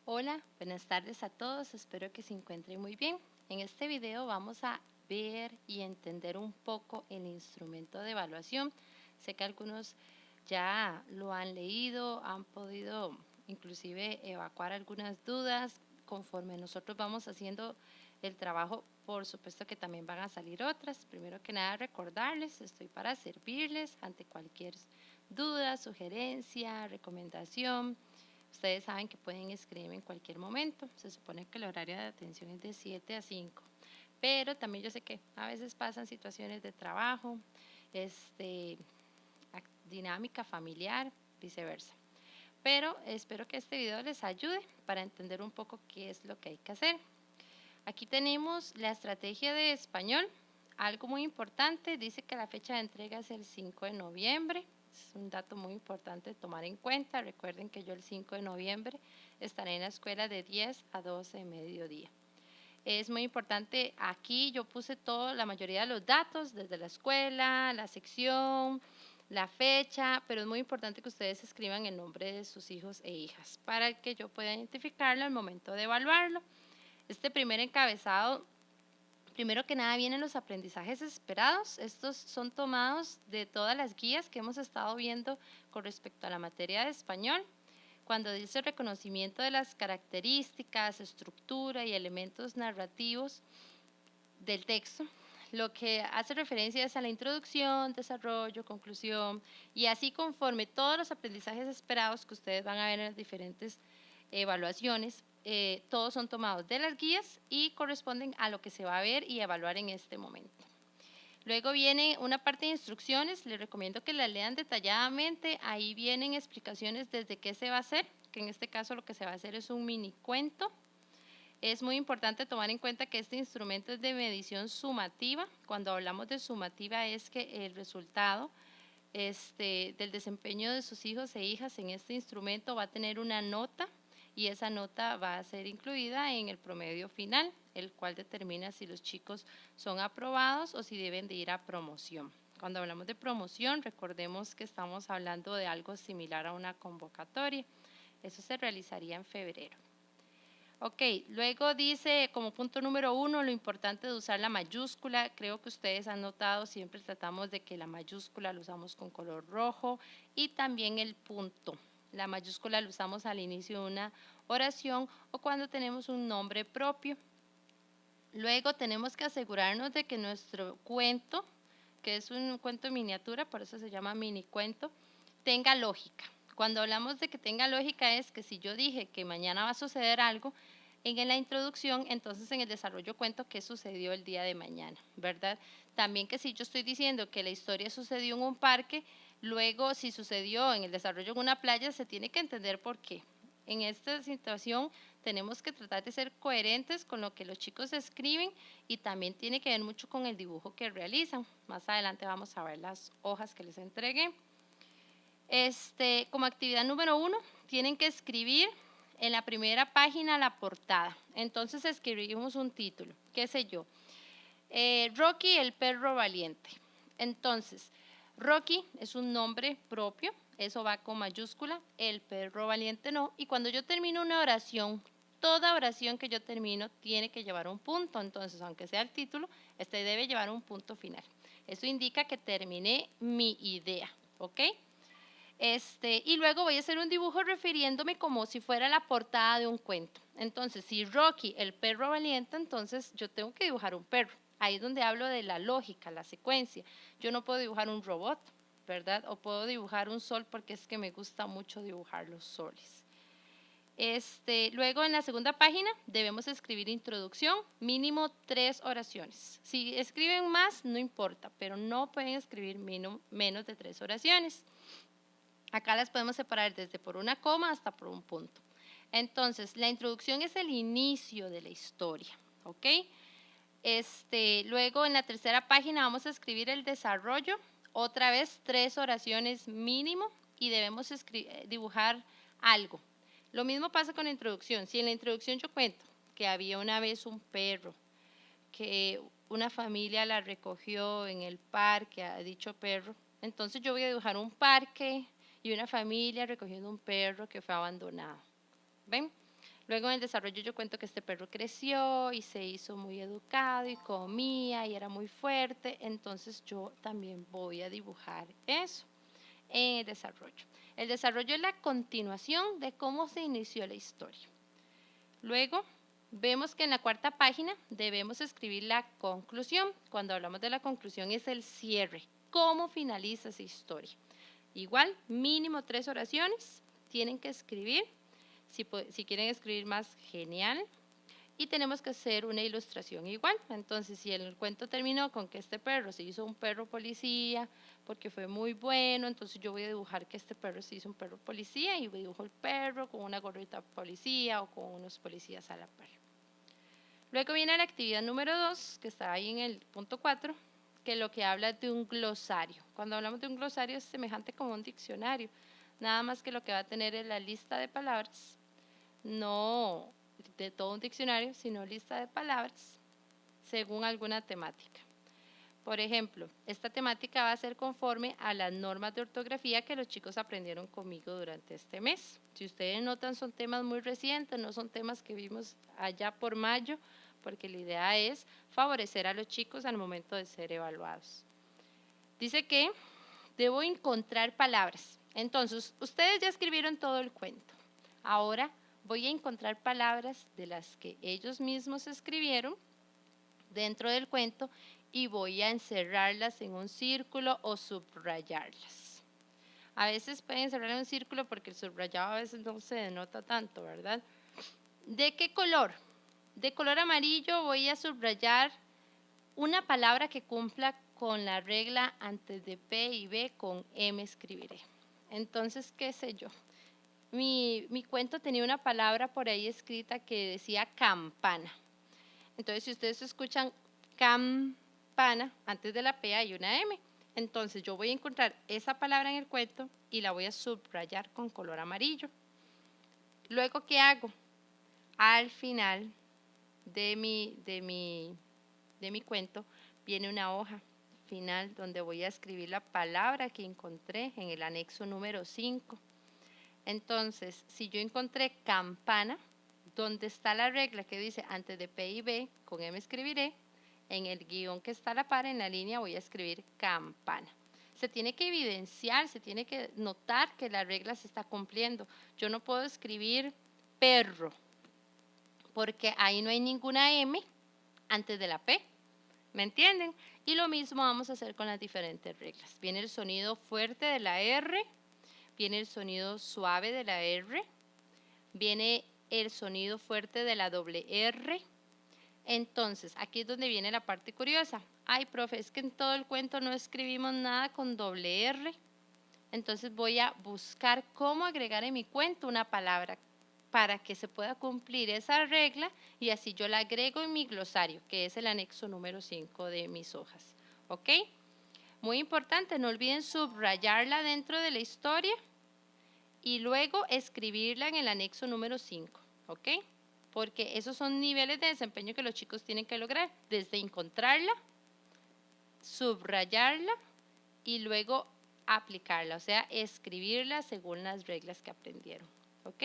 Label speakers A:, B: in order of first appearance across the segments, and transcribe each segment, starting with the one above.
A: Hola, buenas tardes a todos, espero que se encuentren muy bien. En este video vamos a ver y entender un poco el instrumento de evaluación. Sé que algunos ya lo han leído, han podido inclusive evacuar algunas dudas. Conforme nosotros vamos haciendo el trabajo, por supuesto que también van a salir otras. Primero que nada, recordarles, estoy para servirles ante cualquier duda, sugerencia, recomendación. Ustedes saben que pueden escribirme en cualquier momento. Se supone que el horario de atención es de 7 a 5. Pero también yo sé que a veces pasan situaciones de trabajo, este, dinámica familiar, viceversa. Pero espero que este video les ayude para entender un poco qué es lo que hay que hacer. Aquí tenemos la estrategia de español. Algo muy importante, dice que la fecha de entrega es el 5 de noviembre. Es un dato muy importante tomar en cuenta. Recuerden que yo el 5 de noviembre estaré en la escuela de 10 a 12 de mediodía. Es muy importante, aquí yo puse la mayoría de los datos, desde la escuela, la sección, la fecha, pero es muy importante que ustedes escriban el nombre de sus hijos e hijas para que yo pueda identificarlo al momento de evaluarlo. Este primer encabezado, primero que nada, vienen los aprendizajes esperados. Estos son tomados de todas las guías que hemos estado viendo con respecto a la materia de español. Cuando dice reconocimiento de las características, estructura y elementos narrativos del texto, lo que hace referencia es a la introducción, desarrollo, conclusión, y así conforme todos los aprendizajes esperados que ustedes van a ver en las diferentes evaluaciones, todos son tomados de las guías y corresponden a lo que se va a ver y evaluar en este momento. Luego viene una parte de instrucciones, les recomiendo que la lean detalladamente, ahí vienen explicaciones desde qué se va a hacer, que en este caso lo que se va a hacer es un mini cuento. Es muy importante tomar en cuenta que este instrumento es de medición sumativa. Cuando hablamos de sumativa es que el resultado del desempeño de sus hijos e hijas en este instrumento va a tener una nota y esa nota va a ser incluida en el promedio final, el cual determina si los chicos son aprobados o si deben de ir a promoción. Cuando hablamos de promoción, recordemos que estamos hablando de algo similar a una convocatoria. Eso se realizaría en febrero. Ok, luego dice como punto número 1 lo importante de usar la mayúscula. Creo que ustedes han notado, siempre tratamos de que la mayúscula la usamos con color rojo y también el punto. La mayúscula la usamos al inicio de una oración o cuando tenemos un nombre propio. Luego tenemos que asegurarnos de que nuestro cuento, que es un cuento en miniatura, por eso se llama mini cuento, tenga lógica. Cuando hablamos de que tenga lógica es que si yo dije que mañana va a suceder algo, en la introducción, entonces en el desarrollo cuento qué sucedió el día de mañana, ¿verdad? También que si yo estoy diciendo que la historia sucedió en un parque, luego si sucedió en el desarrollo en una playa, se tiene que entender por qué. En esta situación tenemos que tratar de ser coherentes con lo que los chicos escriben y también tiene que ver mucho con el dibujo que realizan. Más adelante vamos a ver las hojas que les entregué. Como actividad número 1, tienen que escribir en la primera página la portada. Entonces escribimos un título, qué sé yo, Rocky el perro valiente. Entonces, Rocky es un nombre propio, eso va con mayúscula, el perro valiente no. Y cuando yo termino una oración, toda oración que yo termino tiene que llevar un punto. Entonces, aunque sea el título, este debe llevar un punto final. Eso indica que terminé mi idea, ¿ok? Y luego voy a hacer un dibujo refiriéndome como si fuera la portada de un cuento. Entonces, si Rocky, el perro valiente, entonces yo tengo que dibujar un perro. Ahí es donde hablo de la lógica, la secuencia. Yo no puedo dibujar un robot, ¿verdad? O puedo dibujar un sol porque es que me gusta mucho dibujar los soles. Luego en la segunda página debemos escribir introducción, mínimo 3 oraciones. Si escriben más, no importa, pero no pueden escribir menos de 3 oraciones. Acá las podemos separar desde por una coma hasta por un punto. Entonces, la introducción es el inicio de la historia, ¿ok? Luego en la tercera página vamos a escribir el desarrollo, otra vez 3 oraciones mínimo y debemos dibujar algo. Lo mismo pasa con la introducción. Si en la introducción yo cuento que había una vez un perro, que una familia la recogió en el parque a dicho perro, entonces yo voy a dibujar un parque y una familia recogiendo un perro que fue abandonado. ¿Ven? Luego en el desarrollo yo cuento que este perro creció y se hizo muy educado y comía y era muy fuerte, entonces yo también voy a dibujar eso en el desarrollo. El desarrollo es la continuación de cómo se inició la historia. Luego vemos que en la cuarta página debemos escribir la conclusión. Cuando hablamos de la conclusión es el cierre, cómo finaliza esa historia. Igual, mínimo 3 oraciones tienen que escribir. Si quieren escribir más, genial. Y tenemos que hacer una ilustración igual. Entonces, si el cuento terminó con que este perro se hizo un perro policía porque fue muy bueno, entonces yo voy a dibujar que este perro se hizo un perro policía y dibujo el perro con una gorrita policía o con unos policías a la par. Luego viene la actividad número 2, que está ahí en el punto 4, que lo que habla de un glosario. Cuando hablamos de un glosario es semejante como un diccionario, nada más que lo que va a tener es la lista de palabras, no de todo un diccionario, sino lista de palabras según alguna temática. Por ejemplo, esta temática va a ser conforme a las normas de ortografía que los chicos aprendieron conmigo durante este mes. Si ustedes notan, son temas muy recientes, no son temas que vimos allá por mayo, porque la idea es favorecer a los chicos al momento de ser evaluados. Dice que debo encontrar palabras. Entonces, ustedes ya escribieron todo el cuento. Ahora voy a encontrar palabras de las que ellos mismos escribieron dentro del cuento y voy a encerrarlas en un círculo o subrayarlas. A veces pueden encerrar en un círculo porque el subrayado a veces no se denota tanto, ¿verdad? ¿De qué color? De color amarillo voy a subrayar una palabra que cumpla con la regla antes de P y B con M escribiré. Entonces, ¿qué sé yo? Mi cuento tenía una palabra por ahí escrita que decía campana. Entonces, si ustedes escuchan campana, antes de la P hay una M. Entonces, yo voy a encontrar esa palabra en el cuento y la voy a subrayar con color amarillo. Luego, ¿qué hago? Al final de mi cuento viene una hoja final donde voy a escribir la palabra que encontré en el anexo número 5. Entonces, si yo encontré campana, donde está la regla que dice antes de P y B, con M escribiré, en el guión que está a la par, en la línea, voy a escribir campana. Se tiene que evidenciar, se tiene que notar que la regla se está cumpliendo. Yo no puedo escribir perro, porque ahí no hay ninguna M antes de la P. ¿Me entienden? Y lo mismo vamos a hacer con las diferentes reglas. Viene el sonido fuerte de la R, viene el sonido suave de la R, viene el sonido fuerte de la doble R. Entonces, aquí es donde viene la parte curiosa. Ay, profe, es que en todo el cuento no escribimos nada con doble R. Entonces voy a buscar cómo agregar en mi cuento una palabra para que se pueda cumplir esa regla y así yo la agrego en mi glosario, que es el anexo número 5 de mis hojas. ¿Ok? Muy importante, no olviden subrayarla dentro de la historia y luego escribirla en el anexo número 5. ¿Ok? Porque esos son niveles de desempeño que los chicos tienen que lograr, desde encontrarla, subrayarla y luego aplicarla, o sea, escribirla según las reglas que aprendieron. ¿Ok?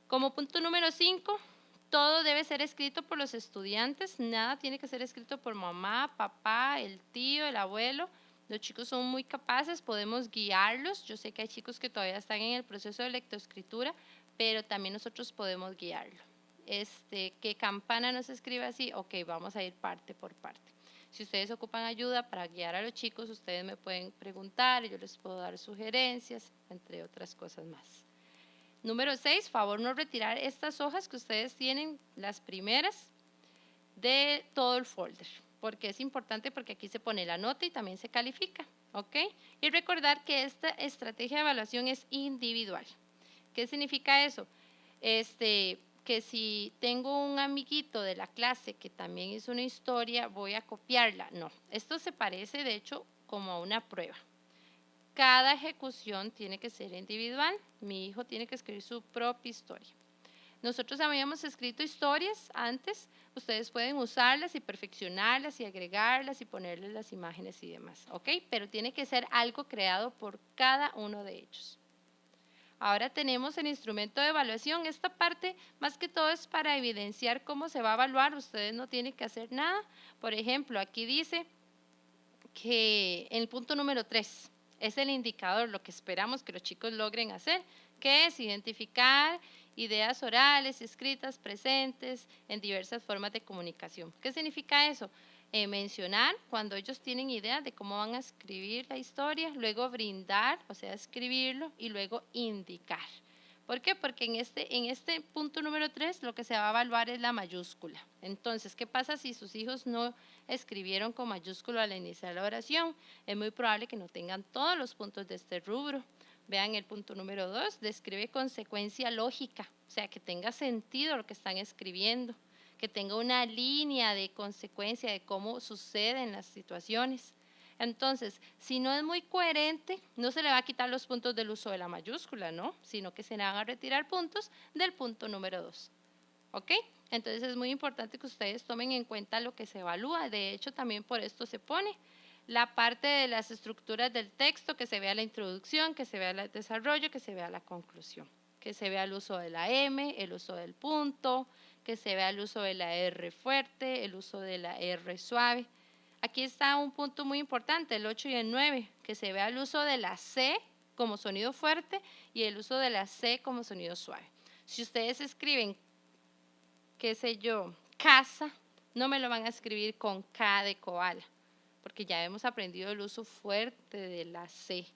A: Como punto número 5, todo debe ser escrito por los estudiantes, nada tiene que ser escrito por mamá, papá, el tío, el abuelo. Los chicos son muy capaces, podemos guiarlos. Yo sé que hay chicos que todavía están en el proceso de lectoescritura, pero también nosotros podemos guiarlo. Que campana no se escribe así, ok, vamos a ir parte por parte. Si ustedes ocupan ayuda para guiar a los chicos, ustedes me pueden preguntar y yo les puedo dar sugerencias, entre otras cosas más. Número 6, favor no retirar estas hojas que ustedes tienen, las primeras, de todo el folder, porque es importante porque aquí se pone la nota y también se califica, ¿ok? Y recordar que esta estrategia de evaluación es individual. ¿Qué significa eso? Que si tengo un amiguito de la clase que también hizo una historia, voy a copiarla. No, esto se parece de hecho como a una prueba. Cada ejecución tiene que ser individual. Mi hijo tiene que escribir su propia historia. Nosotros habíamos escrito historias antes. Ustedes pueden usarlas y perfeccionarlas y agregarlas y ponerles las imágenes y demás, ¿ok? Pero tiene que ser algo creado por cada uno de ellos. Ahora tenemos el instrumento de evaluación. Esta parte más que todo es para evidenciar cómo se va a evaluar. Ustedes no tienen que hacer nada. Por ejemplo, aquí dice que en el punto número 3 es el indicador, lo que esperamos que los chicos logren hacer, que es identificar ideas orales, escritas, presentes en diversas formas de comunicación. ¿Qué significa eso? Mencionar cuando ellos tienen idea de cómo van a escribir la historia, luego brindar, o sea, escribirlo y luego indicar. ¿Por qué? Porque en este punto número 3 lo que se va a evaluar es la mayúscula. Entonces, ¿qué pasa si sus hijos no escribieron con mayúscula al iniciar la oración? Es muy probable que no tengan todos los puntos de este rubro. Vean el punto número 2, describe consecuencia lógica, o sea, que tenga sentido lo que están escribiendo, que tenga una línea de consecuencia de cómo suceden las situaciones. Entonces, si no es muy coherente, no se le va a quitar los puntos del uso de la mayúscula, ¿no? Sino que se le van a retirar puntos del punto número 2. ¿Ok? Entonces es muy importante que ustedes tomen en cuenta lo que se evalúa. De hecho, también por esto se pone la parte de las estructuras del texto, que se vea la introducción, que se vea el desarrollo, que se vea la conclusión, que se vea el uso de la M, el uso del punto, que se vea el uso de la R fuerte, el uso de la R suave. Aquí está un punto muy importante, el 8 y el 9, que se vea el uso de la C como sonido fuerte y el uso de la C como sonido suave. Si ustedes escriben, qué sé yo, casa, no me lo van a escribir con K de koala, porque ya hemos aprendido el uso fuerte de la C,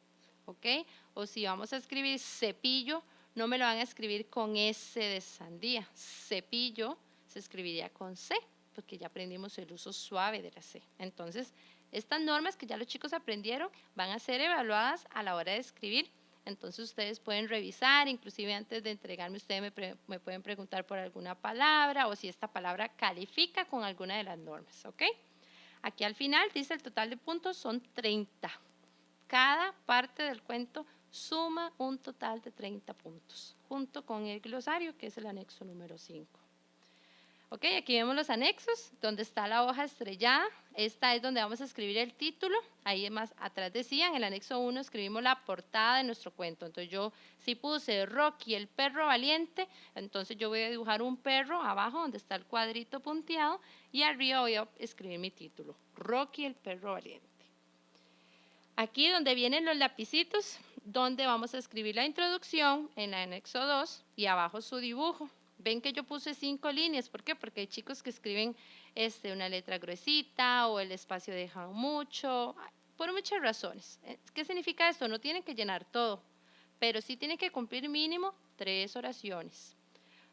A: ¿ok? O si vamos a escribir cepillo, no me lo van a escribir con S de sandía. Cepillo se escribiría con C, porque ya aprendimos el uso suave de la C. Entonces, estas normas que ya los chicos aprendieron van a ser evaluadas a la hora de escribir. Entonces ustedes pueden revisar, inclusive antes de entregarme, ustedes me pueden preguntar por alguna palabra o si esta palabra califica con alguna de las normas, ¿ok? Aquí al final dice el total de puntos son 30. Cada parte del cuento suma un total de 30 puntos, junto con el glosario, que es el anexo número 5. Ok, aquí vemos los anexos, donde está la hoja estrellada. Esta es donde vamos a escribir el título. Ahí más atrás decía, en el anexo 1 escribimos la portada de nuestro cuento. Entonces yo si puse Rocky el perro valiente, entonces yo voy a dibujar un perro abajo donde está el cuadrito punteado y arriba voy a escribir mi título, Rocky el perro valiente. Aquí donde vienen los lapicitos, donde vamos a escribir la introducción en el anexo 2 y abajo su dibujo. Ven que yo puse 5 líneas, ¿por qué? Porque hay chicos que escriben una letra gruesita o el espacio deja mucho, por muchas razones. ¿Qué significa esto? No tienen que llenar todo, pero sí tienen que cumplir mínimo 3 oraciones.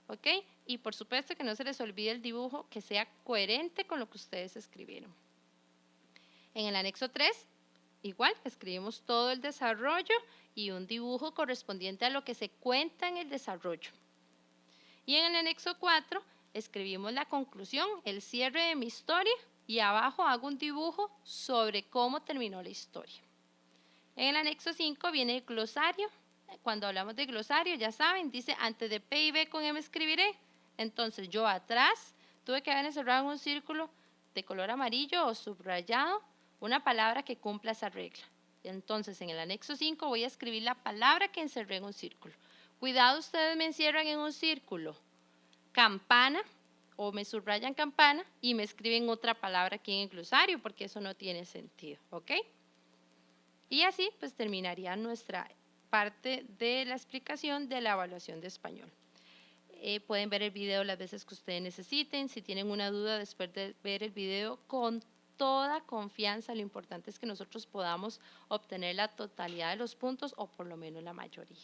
A: ¿Ok? Y por supuesto que no se les olvide el dibujo, que sea coherente con lo que ustedes escribieron. En el anexo 3, igual, escribimos todo el desarrollo y un dibujo correspondiente a lo que se cuenta en el desarrollo. Y en el anexo 4 escribimos la conclusión, el cierre de mi historia y abajo hago un dibujo sobre cómo terminó la historia. En el anexo 5 viene el glosario. Cuando hablamos de glosario, ya saben, dice antes de P y B con M escribiré. Entonces yo atrás tuve que haber encerrado en un círculo de color amarillo o subrayado una palabra que cumpla esa regla. Entonces en el anexo 5 voy a escribir la palabra que encerré en un círculo. Cuidado, ustedes me encierran en un círculo, campana, o me subrayan campana y me escriben otra palabra aquí en el glosario, porque eso no tiene sentido, ¿ok? Y así pues terminaría nuestra parte de la explicación de la evaluación de español. Pueden ver el video las veces que ustedes necesiten. Si tienen una duda después de ver el video, con toda confianza, lo importante es que nosotros podamos obtener la totalidad de los puntos o por lo menos la mayoría.